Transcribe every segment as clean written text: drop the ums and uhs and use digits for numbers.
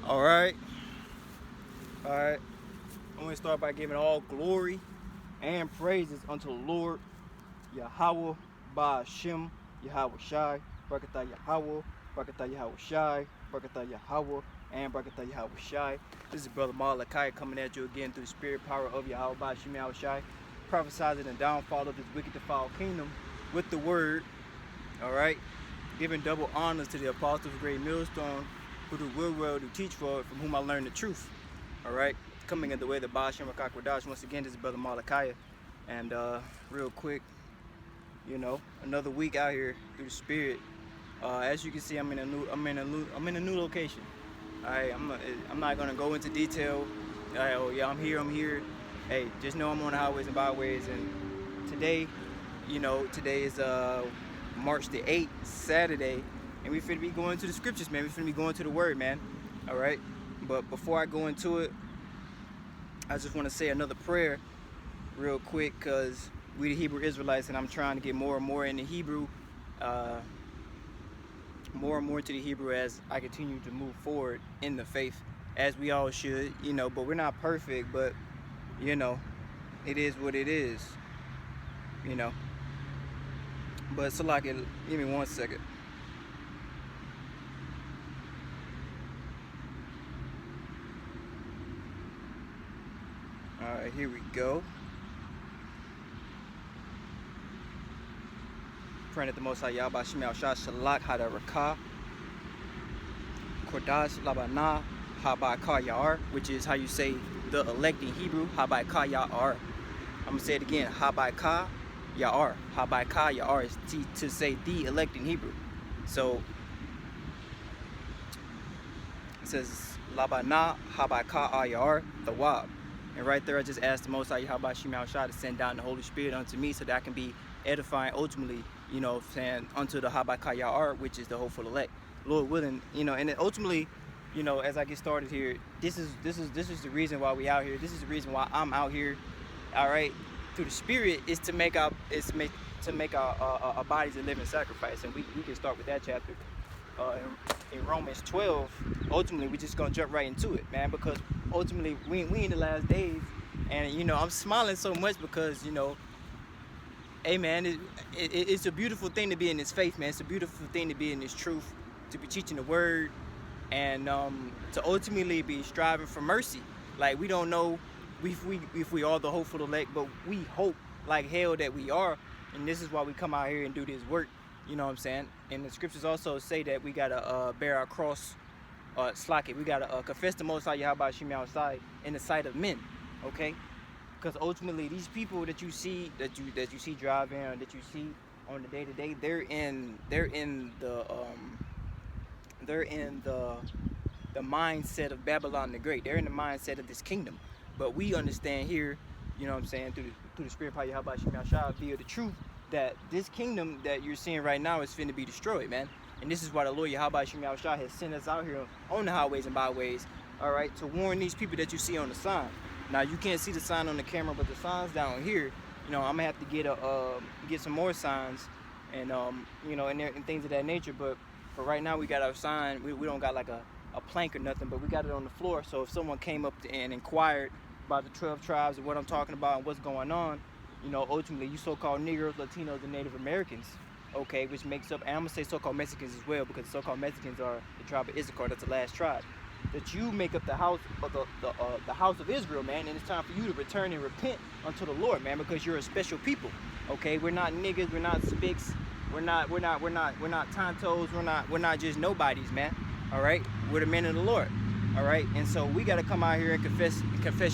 All right. All right. I'm going to start by giving all glory and praises unto the Lord, Yahweh, Ba'ashem, Yahweh Shai, Barakatah Yahweh, Barakatah Yahweh Shai, Barakatah Yahweh, and Barakatah Yahweh Shai. This is Brother Malachi coming at you again through the spirit power of Yahweh Ba'ashem Yahweh Shai, prophesizing the downfall of this wicked defiled kingdom with the word. All right. Giving double honors to the apostles of Great Millstone, who do will well to teach for it, from whom I learned the truth. All right, coming in the way of the Ba'ashem Rakakwadash. Once again, this is Brother Malachi, and real quick, another week out here through the Spirit. As you can see, I'm in a new location. All right, I'm not gonna go into detail. All right, oh yeah, I'm here. Hey, just know I'm on the highways and byways, and today is March the 8th, Saturday, and we finna be going to the scriptures, man. We finna be going to the word, man. All right. But before I go into it, I just want to say another prayer real quick, because we the Hebrew Israelites, and I'm trying to get more and more into Hebrew, more and more into the Hebrew as I continue to move forward in the faith, as we all should, but we're not perfect, but, it is what it is, But Salaki, give me 1 second. All right, here we go. Praying at the Most High Yahweh Shemel Shah Shalak Hadaraka Kodash Labana Habai Kayar, which is how you say the elect in Hebrew, Habai Kayar. I'm gonna say it again, Habai Ka Ya'ar. Habai Ka Ya'ar is to say the elect in Hebrew. So it says Labana Habai Ka Ayar, the Wab. And right there I just asked the Most High Yahweh Shemel Shah to send down the Holy Spirit unto me so that I can be edifying ultimately, saying unto the Habai Ka Ya'ar, which is the hopeful elect. Lord willing, and then ultimately, as I get started here, this is the reason why we out here. This is the reason why I'm out here. All right, through the Spirit is to make our bodies a living sacrifice, and we can start with that chapter in Romans 12. Ultimately, we're just gonna jump right into it, man, because ultimately we in the last days, and I'm smiling so much because hey man, it's a beautiful thing to be in this faith, man. It's a beautiful thing to be in this truth, to be teaching the word, and to ultimately be striving for mercy. Like, we don't know if we are the hopeful elect, but we hope like hell that we are, and this is why we come out here and do this work. You know what I'm saying? And the scriptures also say that we gotta bear our cross, slack it. We gotta confess the Most High Yahweh Shemi outside in the sight of men. Okay? Because ultimately, these people that you see driving, or that you see on the day to day, they're in the mindset of Babylon the Great. They're in the mindset of this kingdom. But we understand here, through the spirit of Yahweh Shemi Shah via the truth, that this kingdom that you're seeing right now is finna be destroyed, man. And this is why the Lord Yahweh Shemi Shah has sent us out here on the highways and byways, all right, to warn these people that you see on the sign. Now, you can't see the sign on the camera, but the sign's down here. I'm gonna have to get some more signs, and and things of that nature. But for right now, we got our sign. We don't got like a plank or nothing, but we got it on the floor. So if someone came up and inquired about the 12 tribes and what I'm talking about and what's going on, ultimately, you so-called Negroes, Latinos, and Native Americans, okay, which makes up, and I'm gonna say so-called Mexicans as well, because the so-called Mexicans are the tribe of Issachar. That's the last tribe. That you make up the house of the house of Israel, man, and it's time for you to return and repent unto the Lord, man, because you're a special people. Okay, we're not niggas, we're not spics, we're not tontos, we're not just nobodies, man. All right, we're the men of the Lord. All right, and so we got to come out here and confess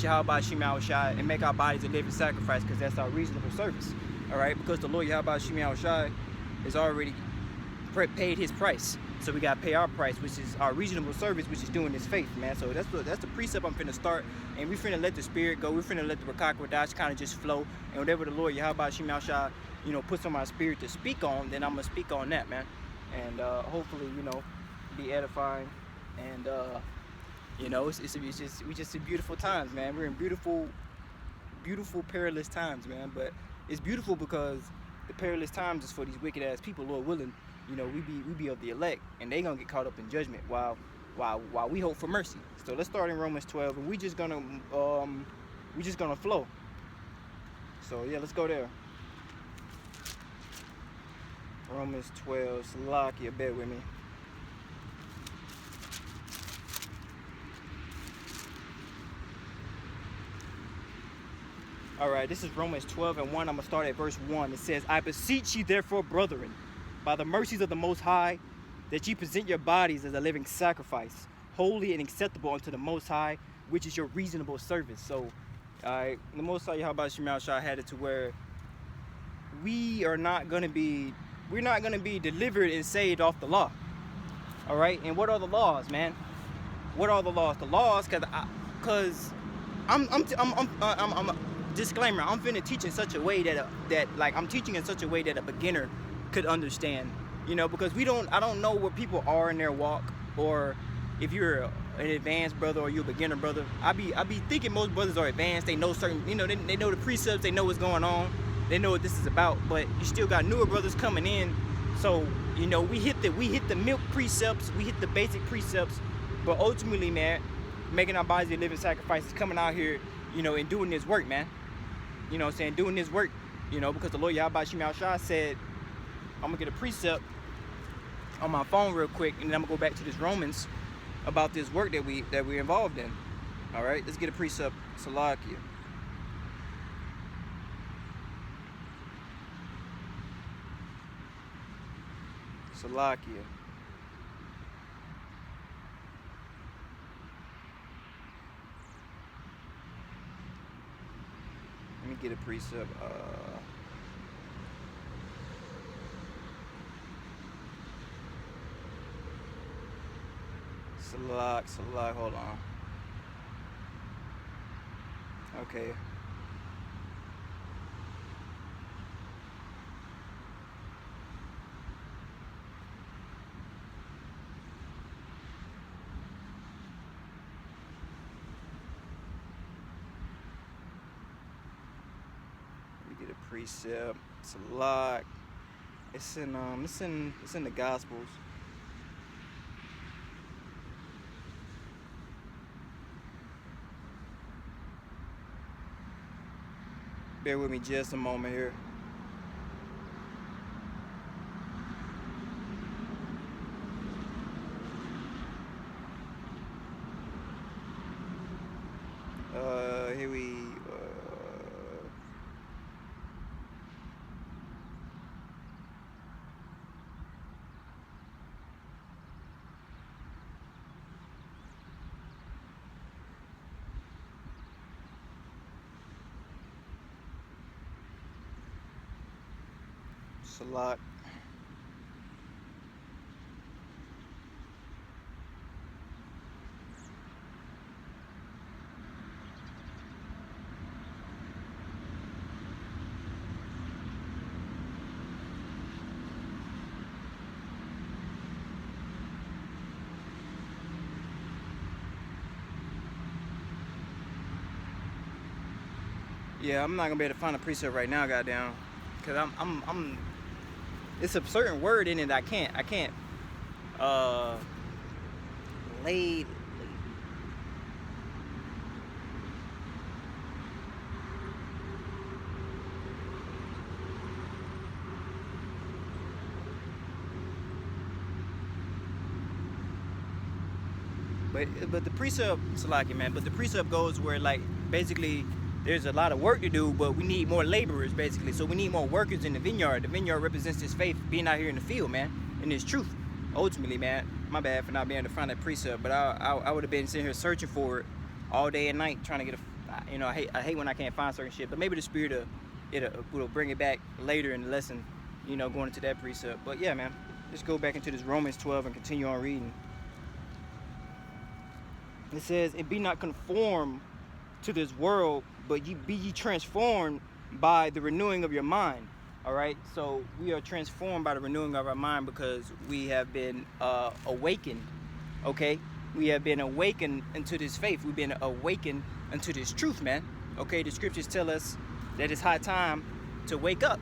Yahweh Shemi Shai and make our bodies a living sacrifice, because that's our reasonable service. All right, because the Lord Yahweh Shemi Shai has already paid his price. So we gotta pay our price, which is our reasonable service, which is doing this faith, man. So that's the precept I'm finna start, and we finna let the spirit go. We finna let the Rakak Radash kind of just flow, and whatever the Lord Yahweh Shemi Shai, puts on my spirit to speak on, then I'm gonna speak on that, man. And hopefully, be edifying, and we just see beautiful times, man. We're in beautiful perilous times, man. But it's beautiful because the perilous times is for these wicked ass people, Lord willing. We be of the elect, and they gonna get caught up in judgment, while while we hope for mercy. So let's start in Romans 12, and we just gonna flow. So yeah, let's go there. Romans 12, Salakia, bear with me. All right, this is Romans 12 and 1. I'm going to start at verse 1. It says, I beseech ye therefore, brethren, by the mercies of the Most High, that ye present your bodies as a living sacrifice, holy and acceptable unto the Most High, which is your reasonable service. So, the Most High, Yahweh Shemal Shah, had it to where we're not going to be delivered and saved off the law. All right, and what are the laws, man? What are the laws? The laws, cause I'm disclaimer, I'm finna teach in such a way that I'm teaching in such a way that a beginner could understand, you know, because I don't know where people are in their walk, or if you're an advanced brother or you're a beginner brother. I be thinking most brothers are advanced. They know certain, you know, they know the precepts, they know what's going on, they know what this is about, but you still got newer brothers coming in. So, you know, we hit the milk precepts, we hit the basic precepts, but ultimately, man, making our bodies a living sacrifices, coming out here, you know, and doing this work, man. You know what I'm saying? Doing this work, you know, because the Lord Yahweh Shemal Shah said, I'm going to get a precept on my phone real quick, and then I'm going to go back to this Romans about this work that we're involved in. All right, let's get a precept. Salakia. Salakia. Let me get a precept. Salak, hold on. Okay. Get a precept. Salak. It's in the Gospels. Bear with me just a moment here. Here we Salak. Yeah, I'm not gonna be able to find a precept right now, goddamn, cause I'm. It's a certain word in it I can't lay. But the precept, Salaki, man, but the precept goes where, like, basically there's a lot of work to do, but we need more laborers, basically. So we need more workers in the vineyard. The vineyard represents this faith, being out here in the field, man, and this truth. Ultimately, man, my bad for not being able to find that precept, but I would have been sitting here searching for it all day and night, trying to get a, you know, I hate when I can't find certain shit, but maybe the spirit will bring it back later in the lesson, you know, going into that precept. But yeah, man, let's go back into this Romans 12 and continue on reading. It says, and be not conformed to this world, but be ye transformed by the renewing of your mind. All right, so we are transformed by the renewing of our mind because we have been awakened. Okay, we have been awakened into this faith. We've been awakened into this truth, man. Okay, the scriptures tell us that it's high time to wake up.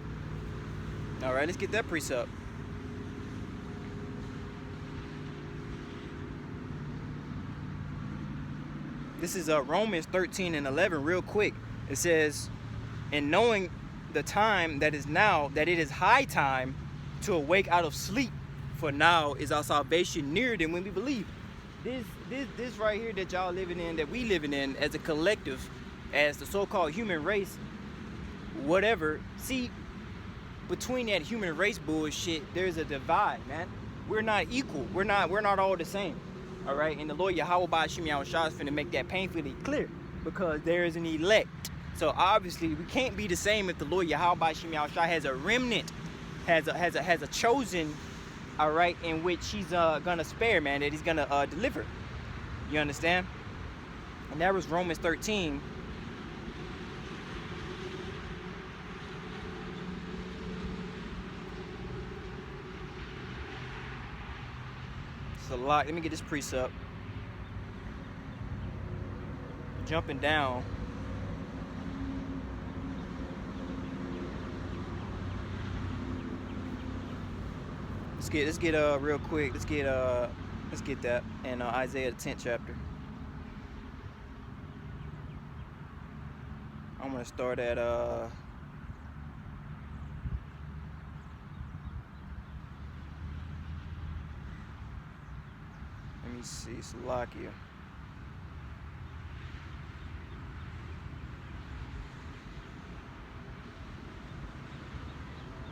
All right, let's get that precept. This is Romans 13 and 11 real quick. It says, and knowing the time that is now, that it is high time to awake out of sleep, for now is our salvation nearer than when we believe. This right here that y'all living in, that we living in as a collective, as the so-called human race, whatever. See, between that human race bullshit, there's a divide, man. We're not equal. We're not all the same. All right, and the Lord Yahweh Ba'ashim Yahushua is finna make that painfully clear, because there is an elect. So obviously we can't be the same if the Lord Yahweh Ba'ashim Yahushua has a remnant, has a chosen, all right, in which he's gonna spare, man, that he's gonna deliver. You understand? And that was Romans 13. It's a lot. Let me get this precept. Jumping down. Let's get real quick. Let's get that in Isaiah the 10th chapter. I'm gonna start at let me see, Salakia.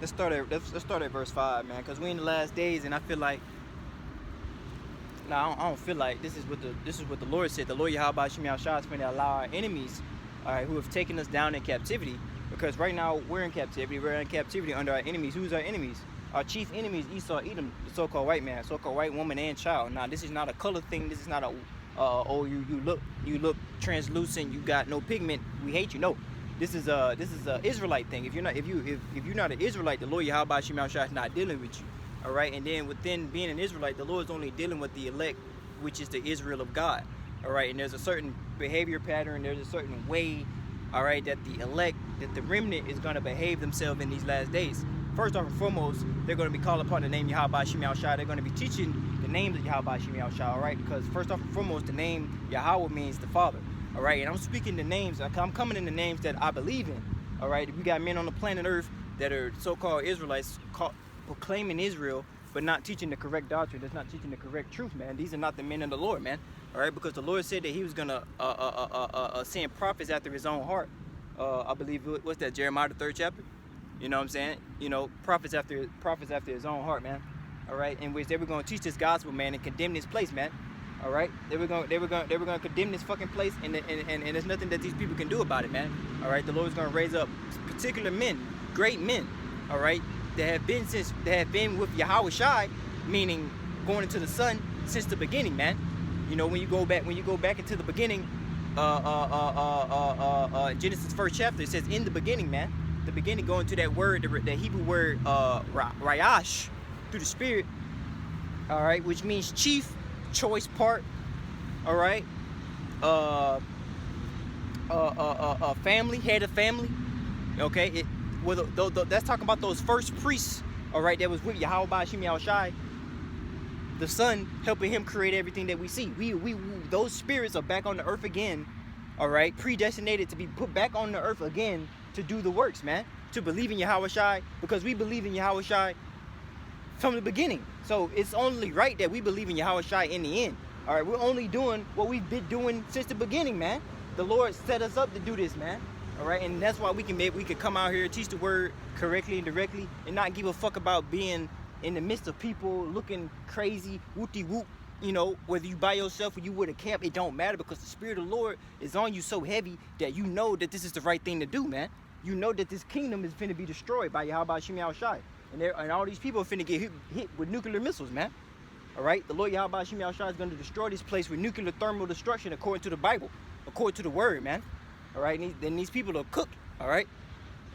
Let's start at verse 5, man, because we in the last days, and I feel like, I don't feel like this is what the Lord said. The Lord Yahweh Ba'ashim Yahushua is going to allow our enemies, all right, who have taken us down in captivity, because right now we're in captivity. We're in captivity under our enemies. Who's our enemies? Our chief enemies, Esau, Edom, the so-called white man, so-called white woman and child. Now, this is not a color thing. This is not a you look translucent. You got no pigment. We hate you. No. This is a Israelite thing. If you're not an Israelite, the Lord Yahweh Ba'ashim Yahushua is not dealing with you. All right, and then within being an Israelite, the Lord is only dealing with the elect, which is the Israel of God. All right, and there's a certain behavior pattern. There's a certain way, all right, that the elect, that the remnant is going to behave themselves in these last days. First off and foremost, they're going to be called upon the name Yahweh Ba'ashim Yahushua. They're going to be teaching the names of Yahweh Ba'ashim Yahushua. All right, because first off and foremost, the name Yahweh means the Father. All right, and I'm speaking the names. I'm coming in the names that I believe in. All right, we got men on the planet Earth that are so-called Israelites, proclaiming Israel, but not teaching the correct doctrine. That's not teaching the correct truth, man. These are not the men of the Lord, man. All right, because the Lord said that He was gonna send prophets after His own heart. I believe, what's that, Jeremiah the 3rd chapter? You know what I'm saying? You know, prophets after His own heart, man. All right, in which they were gonna teach this gospel, man, and condemn this place, man. All right, they were gonna condemn this fucking place, and there's nothing that these people can do about it, man. All right, the Lord's gonna raise up particular men, great men, all right, that have been with Yahweh Shai, meaning going into the Son since the beginning, man. You know, when you go back into the beginning, Genesis 1st chapter, it says in the beginning, man. The beginning, going to that word, the Hebrew word rayash, through the Spirit, all right, which means chief, choice part, all right, family, head of family, okay. That's talking about those first priests, all right, that was with Yahweh Ba'ashim Yahushua, the Son, helping Him create everything that we see. We those spirits are back on the earth again, all right, predestinated to be put back on the earth again to do the works, man, to believe in Yahweh Shai, because we believe in Yahweh Shai from the beginning. So it's only right that we believe in Yahweh Shai in the end. All right, we're only doing what we've been doing since the beginning, man. The Lord set us up to do this, man. All right, and that's why we could come out here, teach the word correctly and directly, and not give a fuck about being in the midst of people looking crazy, whoop-de-whoop. You know, whether you by yourself or you with a camp, it don't matter, because the Spirit of the Lord is on you so heavy that you know that this is the right thing to do, man. You know that this kingdom is finna be destroyed by Yahweh Ba'ashim Yahushua. And all these people are finna get hit with nuclear missiles, man. All right? The Lord Yahweh Ba'ashim Yahushua is going to destroy this place with nuclear thermal destruction according to the Bible, according to the word, man. All right? And then these people are cooked, all right?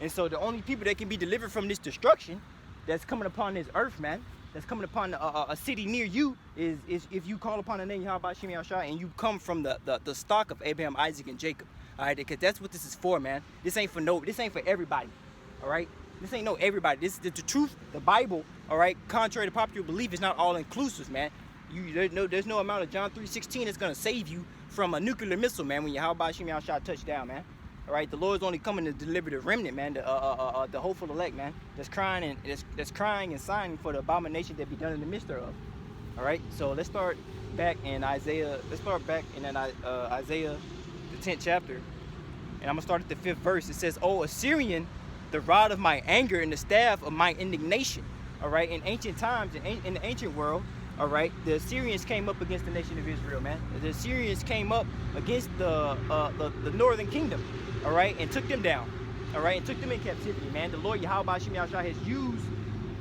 And so the only people that can be delivered from this destruction that's coming upon this earth, man, that's coming upon a city near you is if you call upon the name Yahweh Ba'ashim Yahushua and you come from the stock of Abraham, Isaac, and Jacob. All right? Because that's what this is for, man. This ain't for everybody, all right? This ain't no everybody. This is the truth. The Bible, all right, contrary to popular belief, is not all inclusive, man. There's no amount of John 3:16 that's gonna save you from a nuclear missile, man. When Yahweh Shem Yahshua touch down, man. All right, the Lord's only coming to deliver the remnant, man. The hopeful elect, man. That's crying and sighing for the abomination that be done in the midst thereof. All right, so let's start back in Isaiah. Let's start back in Isaiah, the 10th chapter, and I'm gonna start at the 5th verse. It says, "O Assyrian, the rod of my anger and the staff of my indignation." All right, in ancient times, in the ancient world, all right, the Assyrians came up against the nation of Israel, man. The Assyrians came up against the northern kingdom, all right, and took them down, all right, and took them in captivity, man. The Lord Yahweh Shem Yahshua has used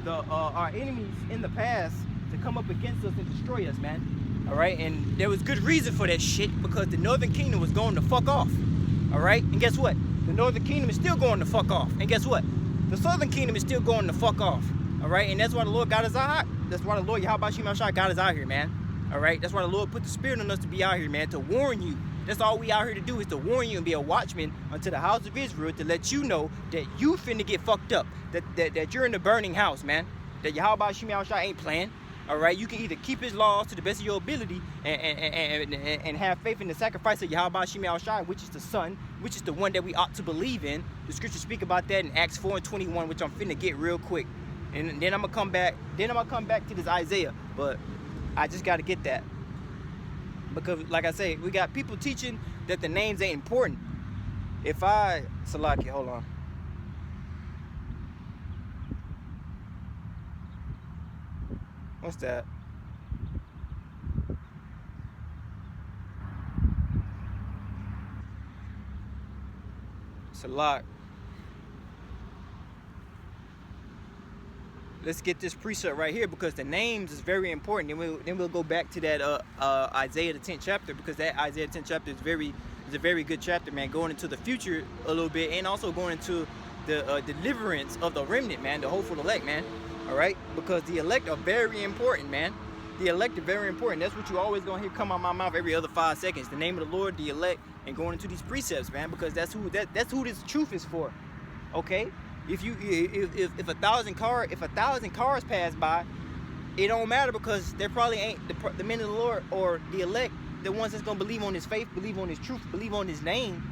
our enemies in the past to come up against us and destroy us, man. All right, and there was good reason for that shit, because the northern kingdom was going to fuck off. All right, and guess what? The northern kingdom is still going to fuck off. And guess what? The southern kingdom is still going to fuck off. All right, and that's why the Lord got us out. That's why the Lord Yahweh Shem Yahshua got us out here, man. All right, that's why the Lord put the Spirit on us to be out here, man, to warn you. That's all we out here to do, is to warn you and be a watchman unto the house of Israel, to let you know that you finna get fucked up, that you're in the burning house, man. That Yahweh Shem Yahshua ain't playing. All right, you can either keep his laws to the best of your ability and have faith in the sacrifice of Yahweh Shem Yahshua, which is the Son, which is the one that we ought to believe in. The scriptures speak about that in Acts 4:21, which I'm finna get real quick. And then I'm gonna come back. Then I'm gonna come back to this Isaiah, but I just gotta get that, because, like I say, we got people teaching that the names ain't important. Salaki, hold on. What's that? Salak. Let's get this precept right here, because the names is very important. Then we'll go back to that Isaiah the 10th chapter, because that Isaiah 10th chapter is a very good chapter, man, going into the future a little bit, and also going into the deliverance of the remnant, man, the hopeful elect, man. All right, because the elect are very important, man. The elect are very important. That's what you always gonna hear come out my mouth every other 5 seconds. The name of the Lord, the elect, and going into these precepts, man, because that's who this truth is for. Okay. If 1,000 cars pass by, it don't matter, because there probably ain't the men of the Lord or the elect, the ones that's gonna believe on his faith, believe on his truth, believe on his name.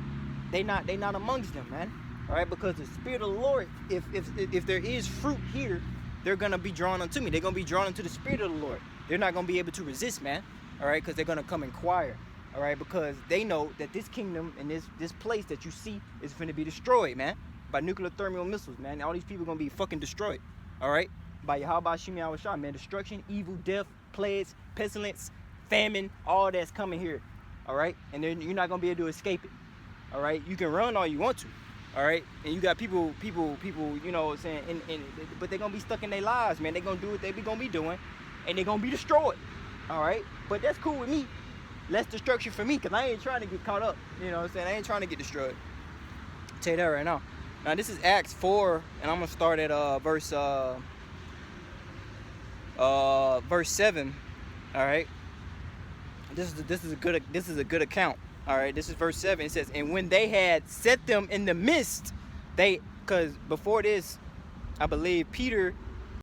They not amongst them, man. All right, because the Spirit of the Lord, if there is fruit here, they're gonna be drawn unto me. They're gonna be drawn into the Spirit of the Lord. They're not gonna be able to resist, man. All right, because they're gonna come inquire. All right, because they know that this kingdom and this place that you see is going to be destroyed, man, by nuclear thermal missiles, man. All these people are going to be fucking destroyed, all right? By Yahweh Shem Yahshua, man. Destruction, evil, death, plagues, pestilence, famine, all that's coming here, all right? And then you're not going to be able to escape it, all right? You can run all you want to, all right? And you got people, you know what I'm saying, but they're going to be stuck in their lives, man. They're going to do what they going to be doing, and they're going to be destroyed, all right? But that's cool with me. Less destruction for me, because I ain't trying to get caught up, you know what I'm saying? I ain't trying to get destroyed. I'll tell you that right now. Now, this is Acts 4, and I'm going to start at verse 7, all right? This is a good account, all right? This is verse 7. It says, and when they had set them in the midst, because before this, I believe Peter